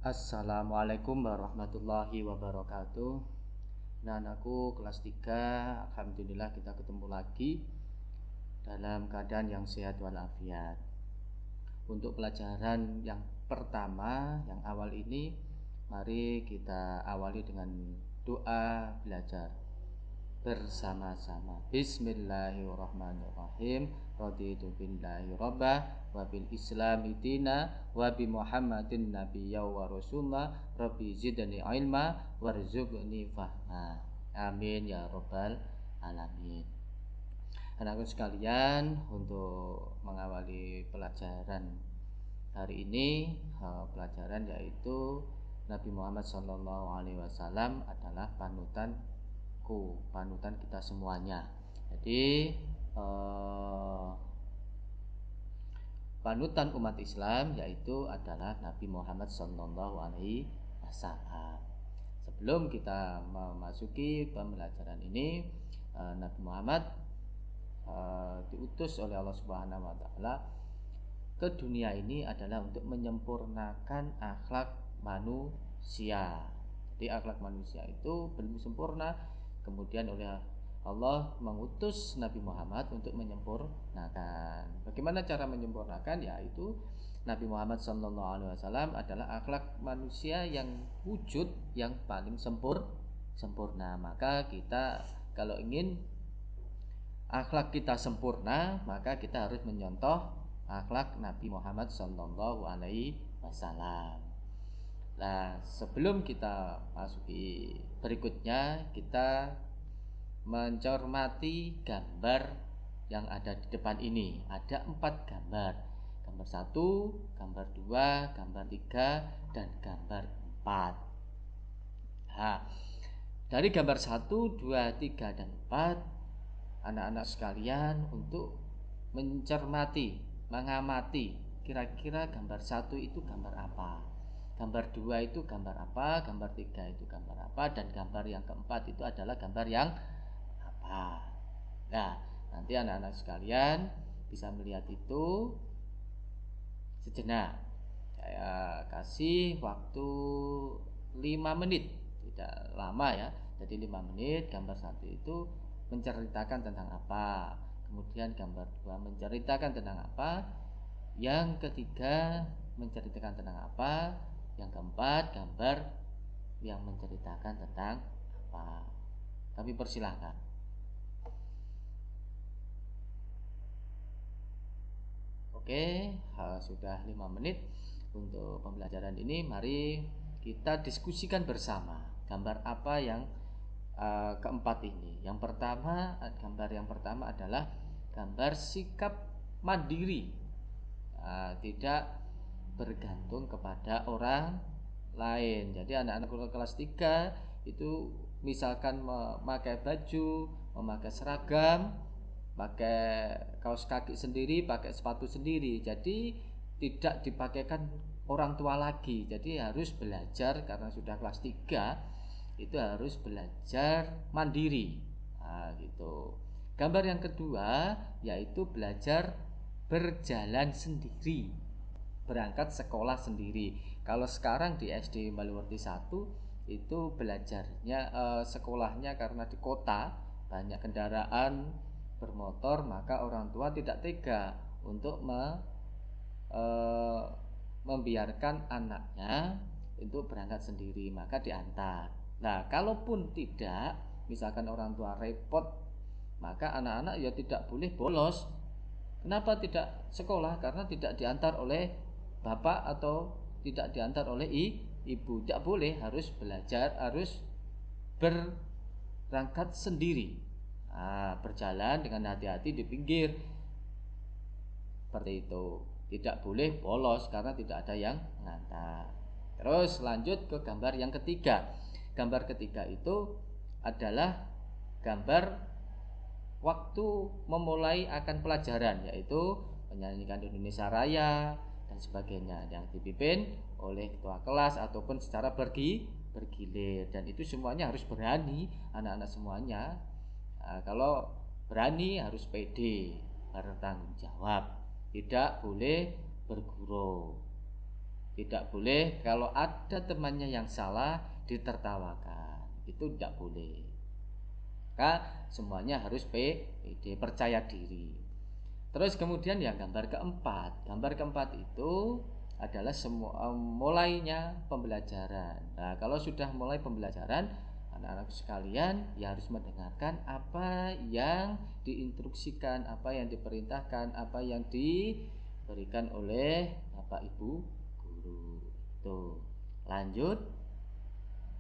Assalamualaikum warahmatullahi wabarakatuh. Nah, anakku kelas 3, alhamdulillah kita ketemu lagi dalam keadaan yang sehat walafiat. Untuk pelajaran yang pertama, yang awal ini, mari kita awali dengan doa belajar bersama-sama. Bismillahirrahmanirrahim. Raditu billahi rabbah wa bil islami dina wa bi Muhammadin nabiyya wa rasulullah. Rabbi zidni ilma warzuqni fahma. Amin ya rabbal alamin. Anak-anak sekalian, untuk mengawali pelajaran hari ini, pelajaran yaitu Nabi Muhammad SAW adalah panutan kita semuanya. Jadi panutan umat Islam yaitu adalah Nabi Muhammad SAW. Sebelum kita memasuki pembelajaran ini, Nabi Muhammad diutus oleh Allah Subhanahu wa taala ke dunia ini adalah untuk menyempurnakan akhlak manusia. Jadi akhlak manusia itu belum sempurna, kemudian oleh Allah mengutus Nabi Muhammad untuk menyempurnakan. Bagaimana cara menyempurnakan? Yaitu Nabi Muhammad SAW adalah akhlak manusia yang wujud yang paling sempurna. Maka kita kalau ingin akhlak kita sempurna, maka kita harus menyontoh akhlak Nabi Muhammad SAW. Nah, sebelum kita masuki berikutnya, kita mencermati gambar yang ada di depan ini. Ada 4 gambar. Gambar 1, gambar 2, gambar 3, dan gambar 4. Nah, dari gambar 1, 2, 3, dan 4, anak-anak sekalian untuk mencermati, mengamati kira-kira gambar 1 itu gamar apa, gambar 2 itu gambar apa, gambar 3 itu gambar apa, dan gambar yang keempat itu adalah gambar yang apa. Nah, nanti anak-anak sekalian bisa melihat itu sejenak. Saya kasih waktu 5 menit, tidak lama ya. Jadi 5 menit. Gambar 1 itu menceritakan tentang apa, kemudian gambar 2 menceritakan tentang apa, yang ketiga menceritakan tentang apa, yang keempat gambar yang menceritakan tentang apa. Kami persilahkan. Oke, sudah 5 menit untuk pembelajaran ini. Mari kita diskusikan bersama gambar apa yang keempat ini. Gambar yang pertama adalah gambar sikap mandiri, tidak bergantung kepada orang lain. Jadi anak-anak kelas 3 itu misalkan memakai baju, memakai seragam, pakai kaos kaki sendiri, pakai sepatu sendiri. Jadi tidak dipakaikan orang tua lagi. Jadi harus belajar, karena sudah kelas 3 itu harus belajar mandiri. Gitu. Gambar yang kedua yaitu belajar berjalan sendiri, berangkat sekolah sendiri. Kalau sekarang di SD Baluwerti 1 itu belajarnya sekolahnya karena di kota banyak kendaraan bermotor, maka orang tua tidak tega untuk membiarkan anaknya untuk berangkat sendiri, maka diantar. Nah, kalaupun tidak, misalkan orang tua repot, maka anak-anak ya tidak boleh bolos. Kenapa tidak sekolah? Karena tidak diantar oleh bapak atau tidak diantar oleh ibu. Tidak boleh, harus belajar, harus berangkat sendiri. Berjalan dengan hati-hati di pinggir, seperti itu. Tidak boleh bolos karena tidak ada yang mengantar. Terus lanjut ke gambar yang ketiga. Gambar ketiga itu adalah gambar waktu memulai akan pelajaran, yaitu menyanyikan Indonesia Raya dan sebagainya, yang dipimpin oleh ketua kelas ataupun secara bergilir. Dan itu semuanya harus berani, anak-anak semuanya. Kalau berani harus pede, bertanggung jawab, tidak boleh bergurau. Tidak boleh kalau ada temannya yang salah ditertawakan, itu tidak boleh. Maka semuanya harus pede, percaya diri. Terus kemudian ya gambar keempat itu adalah mulainya pembelajaran. Nah, kalau sudah mulai pembelajaran, anak-anak sekalian ya harus mendengarkan apa yang diinstruksikan, apa yang diperintahkan, apa yang diberikan oleh Bapak Ibu guru. Tuh, lanjut.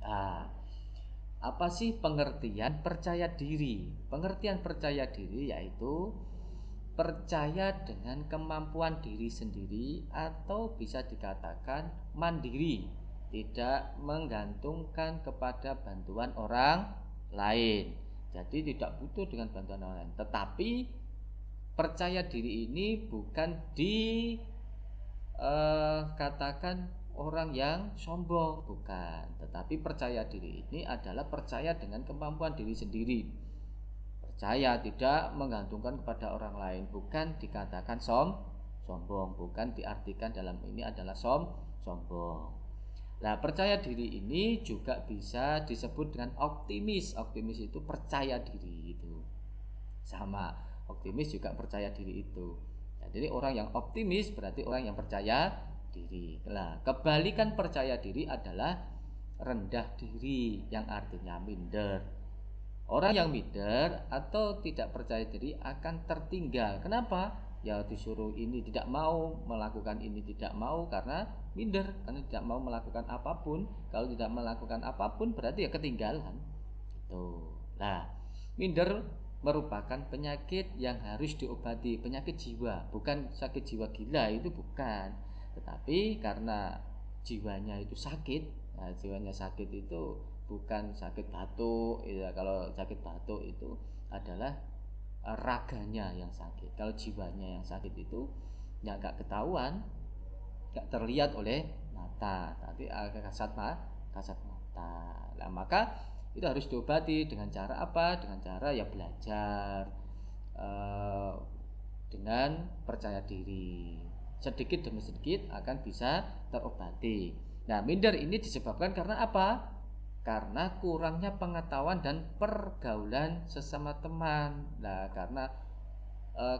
Nah, apa sih pengertian percaya diri? Pengertian percaya diri yaitu percaya dengan kemampuan diri sendiri atau bisa dikatakan mandiri, tidak menggantungkan kepada bantuan orang lain. Jadi tidak butuh dengan bantuan orang lain. Tetapi percaya diri ini bukan katakan orang yang sombong, bukan. Tetapi percaya diri ini adalah percaya dengan kemampuan diri sendiri. Percaya tidak menggantungkan kepada orang lain, bukan dikatakan sombong, bukan diartikan dalam ini adalah sombong. Nah, percaya diri ini juga bisa disebut dengan optimis. Optimis itu percaya diri itu. Sama, optimis juga percaya diri itu. Nah, jadi orang yang optimis berarti orang yang percaya diri. Nah, kebalikan percaya diri adalah rendah diri yang artinya minder. Orang yang minder atau tidak percaya diri akan tertinggal. Kenapa? Ya disuruh ini tidak mau, melakukan ini tidak mau karena minder, karena tidak mau melakukan apapun. Kalau tidak melakukan apapun berarti ya ketinggalan. Gitu. Nah, minder merupakan penyakit yang harus diobati, penyakit jiwa, bukan sakit jiwa gila, itu bukan. Tetapi karena jiwanya itu sakit, nah, jiwanya sakit itu bukan sakit batuk ya. Kalau sakit batuk itu adalah raganya yang sakit. Kalau jiwanya yang sakit itu ya nggak ketahuan, nggak terlihat oleh mata, tapi kasat mata. Nah, maka itu harus diobati dengan cara apa? Dengan cara ya belajar, eh, dengan percaya diri. Sedikit demi sedikit akan bisa terobati. Nah, minder ini disebabkan karena apa? Karena kurangnya pengetahuan dan pergaulan sesama teman. Nah, karena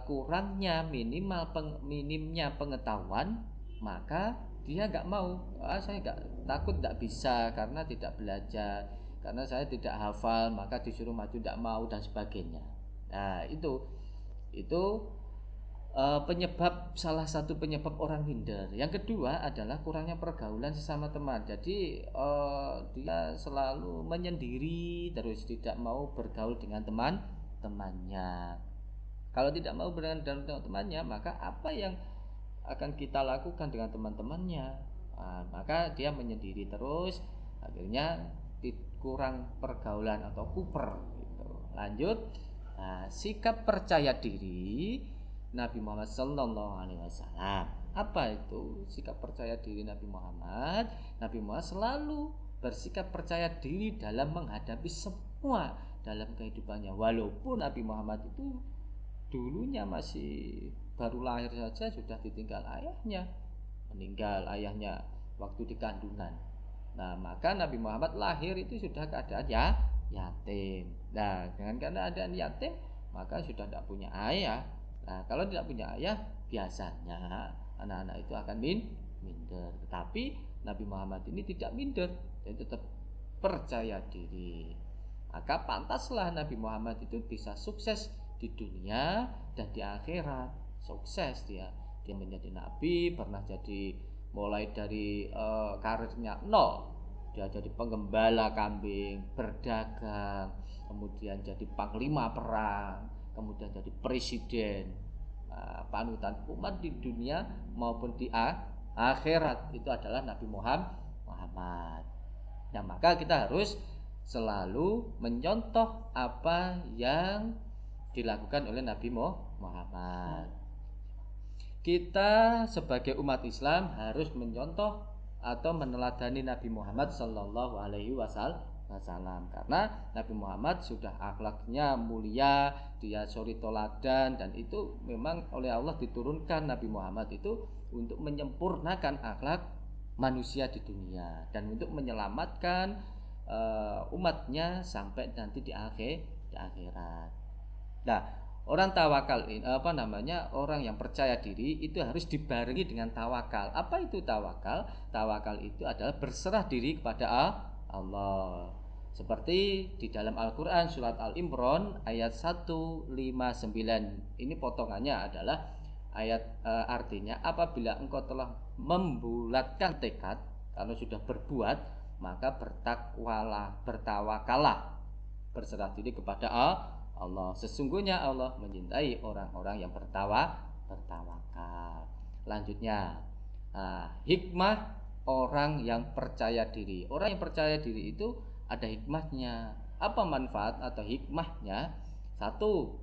kurangnya minimnya pengetahuan, maka dia nggak mau. Saya nggak, takut nggak bisa karena tidak belajar, karena saya tidak hafal, maka disuruh maju tidak mau dan sebagainya. Nah, itu penyebab, salah satu penyebab orang minder. Yang kedua adalah kurangnya pergaulan sesama teman. Jadi dia selalu menyendiri terus, tidak mau bergaul dengan teman-temannya. Kalau tidak mau bergaul dengan teman-temannya, maka apa yang akan kita lakukan dengan teman-temannya? Nah, maka dia menyendiri terus, akhirnya kurang pergaulan atau kuper gitu. Lanjut. Nah, sikap percaya diri Nabi Muhammad Sallallahu Alaihi Wasallam. Apa itu sikap percaya diri Nabi Muhammad? Nabi Muhammad selalu bersikap percaya diri dalam menghadapi semua dalam kehidupannya. Walaupun Nabi Muhammad itu dulunya masih baru lahir saja sudah ditinggal ayahnya, meninggal ayahnya waktu di kandungan. Nah, maka Nabi Muhammad lahir itu sudah keadaan yatim. Nah, dengan keadaan yatim maka sudah tidak punya ayah. Nah, kalau tidak punya ayah biasanya anak-anak itu akan minder. Tetapi Nabi Muhammad ini tidak minder, dia tetap percaya diri. Maka pantaslah Nabi Muhammad itu bisa sukses di dunia dan di akhirat. Sukses dia menjadi nabi, pernah jadi, mulai dari karirnya nol, dia jadi penggembala kambing, berdagang, kemudian jadi panglima perang, kemudian jadi presiden. Panutan umat di dunia maupun di akhirat itu adalah Nabi Muhammad. Nah, maka kita harus selalu mencontoh apa yang dilakukan oleh Nabi Muhammad. Kita sebagai umat Islam harus mencontoh atau meneladani Nabi Muhammad Sallallahu Alaihi Wasallam, karena Nabi Muhammad sudah akhlaknya mulia, dia suri toladan, dan itu memang oleh Allah diturunkan Nabi Muhammad itu untuk menyempurnakan akhlak manusia di dunia dan untuk menyelamatkan umatnya sampai nanti di akhirat. Nah, orang tawakal ini orang yang percaya diri itu harus dibarengi dengan tawakal. Apa itu tawakal? Tawakal itu adalah berserah diri kepada Allah. Seperti di dalam Al-Qur'an surat Al-Imran ayat 159. Ini potongannya adalah artinya apabila engkau telah membulatkan tekad kalau sudah berbuat, maka bertawakallah, berserah diri kepada Allah. Sesungguhnya Allah mencintai orang-orang yang bertawakal. Lanjutnya, hikmah orang yang percaya diri. Orang yang percaya diri itu ada hikmahnya. Apa manfaat atau hikmahnya? Satu,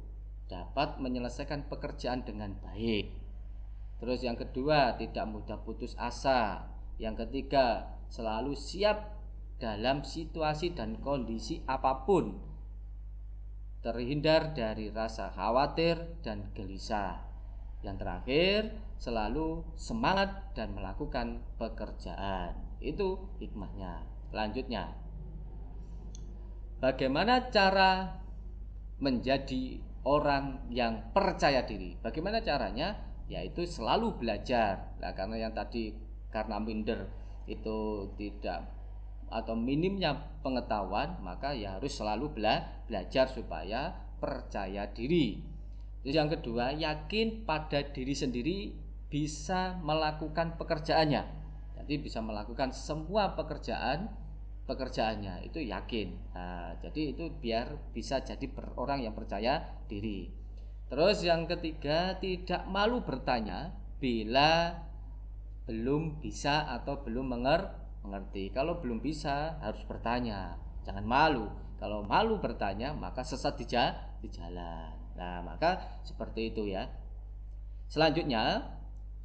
dapat menyelesaikan pekerjaan dengan baik. Terus yang kedua, tidak mudah putus asa. Yang ketiga, selalu siap dalam situasi dan kondisi apapun, terhindar dari rasa khawatir dan gelisah. Yang terakhir, selalu semangat dan melakukan pekerjaan. Itu hikmahnya. Lanjutnya, bagaimana cara menjadi orang yang percaya diri? Bagaimana caranya? Yaitu selalu belajar. Nah, karena yang tadi karena minder itu tidak atau minimnya pengetahuan, maka ya harus selalu belajar supaya percaya diri. Terus yang kedua, yakin pada diri sendiri bisa melakukan pekerjaannya. Jadi bisa melakukan semua pekerjaannya itu yakin. Nah, jadi itu biar bisa jadi orang yang percaya diri. Terus yang ketiga, tidak malu bertanya bila belum bisa atau belum mengerti. Kalau belum bisa harus bertanya, jangan malu. Kalau malu bertanya maka sesat di jalan. Nah, maka seperti itu ya. Selanjutnya,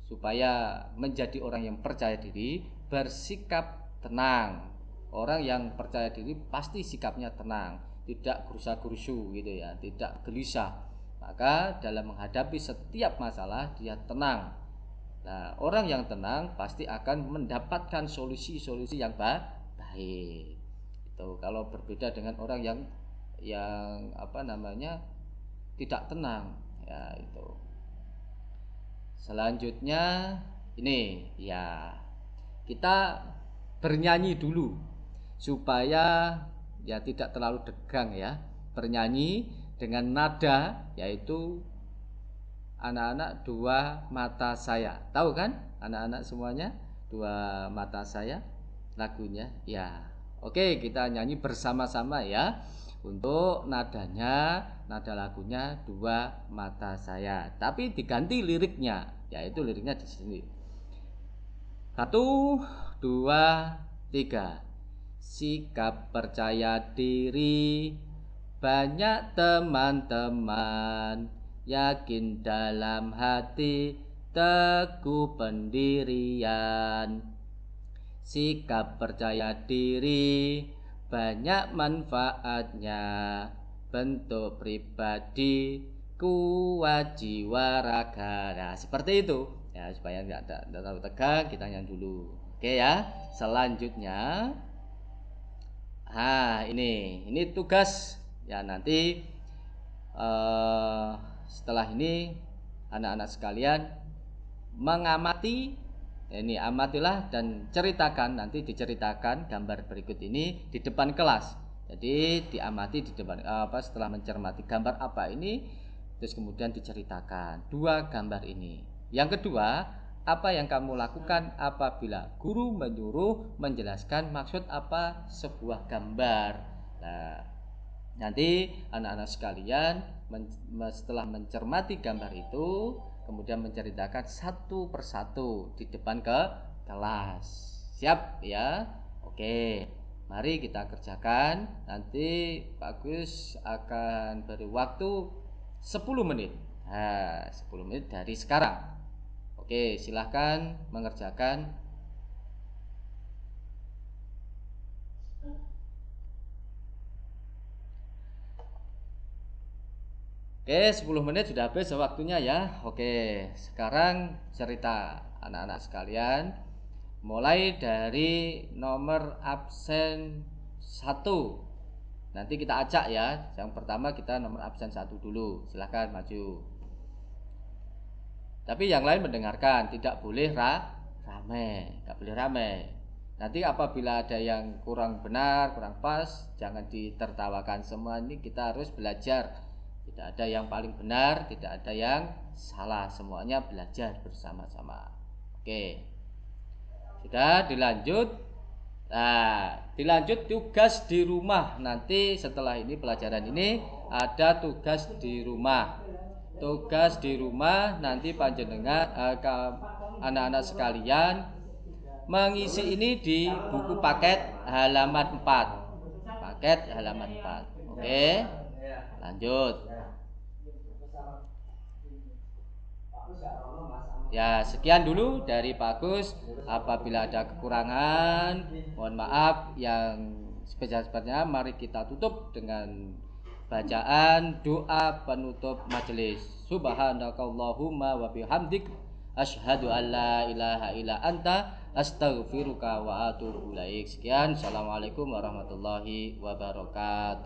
supaya menjadi orang yang percaya diri, bersikap tenang. Orang yang percaya diri pasti sikapnya tenang, tidak gerusa-gerusu gitu ya, tidak gelisah. Maka dalam menghadapi setiap masalah dia tenang. Nah, orang yang tenang pasti akan mendapatkan solusi-solusi yang baik. Itu kalau berbeda dengan orang yang tidak tenang, ya itu. Selanjutnya ini ya, kita bernyanyi dulu supaya ya tidak terlalu tegang ya. Bernyanyi dengan nada yaitu anak-anak dua mata saya. Tahu kan anak-anak semuanya? Dua mata saya lagunya. Ya. Oke, kita nyanyi bersama-sama ya. Untuk nadanya, nada lagunya dua mata saya. Tapi diganti liriknya, yaitu liriknya di sini. 1, 2, 3. Sikap percaya diri, banyak teman-teman, yakin dalam hati, teguh pendirian. Sikap percaya diri banyak manfaatnya, bentuk pribadi kuat jiwa raga. Nah, seperti itu ya, supaya nggak terlalu tegang, kita nyanyi dulu. Oke ya. Selanjutnya, ini tugas ya, nanti setelah ini anak-anak sekalian mengamati. Ini amatilah dan ceritakan, nanti diceritakan gambar berikut ini di depan kelas. Jadi diamati di depan setelah mencermati gambar apa ini, terus kemudian diceritakan dua gambar ini. Yang kedua, apa yang kamu lakukan apabila guru menyuruh menjelaskan maksud apa sebuah gambar. Nah, nanti anak-anak sekalian setelah mencermati gambar itu, kemudian menceritakan satu persatu di depan kelas. Siap ya? Oke, mari kita kerjakan. Nanti Pak Gus akan beri waktu 10 menit. 10 menit dari sekarang. Oke, silahkan mengerjakan. Oke, 10 menit sudah habis waktunya ya. Oke, sekarang cerita anak-anak sekalian. mulai dari nomor absen 1. Nanti kita acak ya. Yang pertama kita nomor absen 1 dulu. Silahkan maju. Tapi yang lain mendengarkan, tidak boleh rame, nggak boleh rame. Nanti apabila ada yang kurang benar, kurang pas, jangan ditertawakan. Semua ini kita harus belajar. Tidak ada yang paling benar, tidak ada yang salah. Semuanya belajar bersama-sama. Oke. Sudah dilanjut. Nah, dilanjut tugas di rumah. Nanti setelah ini pelajaran ini ada tugas di rumah. Tugas di rumah nanti panjenengan anak-anak sekalian mengisi ini di buku paket halaman 4. Paket halaman 4. Oke. Lanjut. Ya, sekian dulu dari Pak Agus. Apabila ada kekurangan, mohon maaf. Yang sebesar-besarnya mari kita tutup dengan bacaan doa penutup majelis. Subhanakallahumma wa bihamdik asyhadu an la ilaha illa anta astaghfiruka wa atubu ilaik. Sekian, assalamualaikum warahmatullahi wabarakatuh.